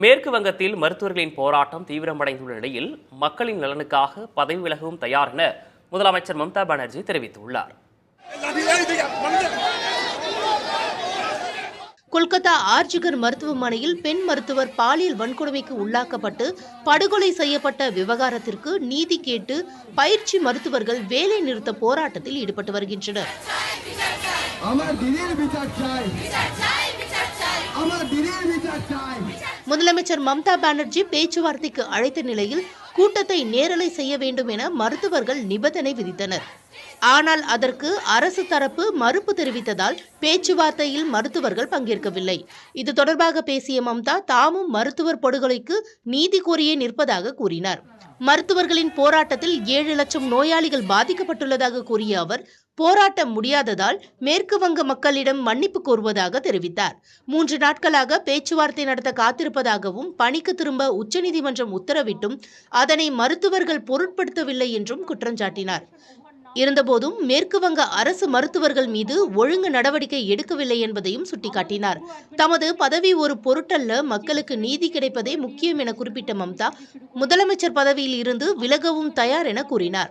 மேற்கு வங்கத்தில் மருத்துவர்களின் போராட்டம் தீவிரமடைந்துள்ள நிலையில் மக்களின் நலனுக்காக பதவி விலகவும் தயார் என முதலமைச்சர் மம்தா பானர்ஜி தெரிவித்துள்ளார். கொல்கத்தா ஆர்ஜிகர் மருத்துவமனையில் பெண் மருத்துவர் பாலியல் வன்கொடுமைக்கு உள்ளாக்கப்பட்டு படுகொலை செய்யப்பட்ட விவகாரத்திற்கு நீதி கேட்டு பயிற்சி மருத்துவர்கள் வேலை நிறுத்த போராட்டத்தில் ஈடுபட்டு வருகின்றனர். முதலமைச்சர் மம்தா பானர்ஜி பேச்சுவார்த்தைக்கு அழைத்த நிலையில் கூட்டத்தை நேரலை செய்ய வேண்டும் என மருத்துவர்கள் நிபந்தனை விதித்தனர். ஆனால் அதற்கு அரசு தரப்பு மறுப்பு தெரிவித்ததால் பேச்சுவார்த்தையில் மருத்துவர்கள் பங்கேற்கவில்லை. இது தொடர்பாக பேசிய மம்தா தாமும் மருத்துவர் படுகொலைக்கு நீதி கோரியே நிற்பதாக கூறினார். மருத்துவர்களின் போராட்டத்தில் 7 லட்சம் நோயாளிகள் பாதிக்கப்பட்டுள்ளதாக கூறிய அவர் போராட்டம் முடியாததால் மேற்கு வங்க மக்களிடம் மன்னிப்பு கோருவதாக தெரிவித்தார். 3 நாட்களாக பேச்சுவார்த்தை நடத்த காத்திருப்பதாகவும் பணிக்கு திரும்ப உச்சநீதிமன்றம் உத்தரவிட்டும் அதனை மருத்துவர்கள் பொருட்படுத்தவில்லை என்றும் குற்றம் சாட்டினார். இருந்தபோதும் மேற்கு வங்க அரசு மருத்துவர்கள் மீது ஒழுங்கு நடவடிக்கை எடுக்கவில்லை என்பதையும் சுட்டிக்காட்டினார். தமது பதவி ஒரு பொருட்டல்ல, மக்களுக்கு நீதி கிடைப்பதே முக்கியம் என குறிப்பிட்ட மம்தா முதலமைச்சர் பதவியில் இருந்து விலகவும் தயார் என கூறினார்.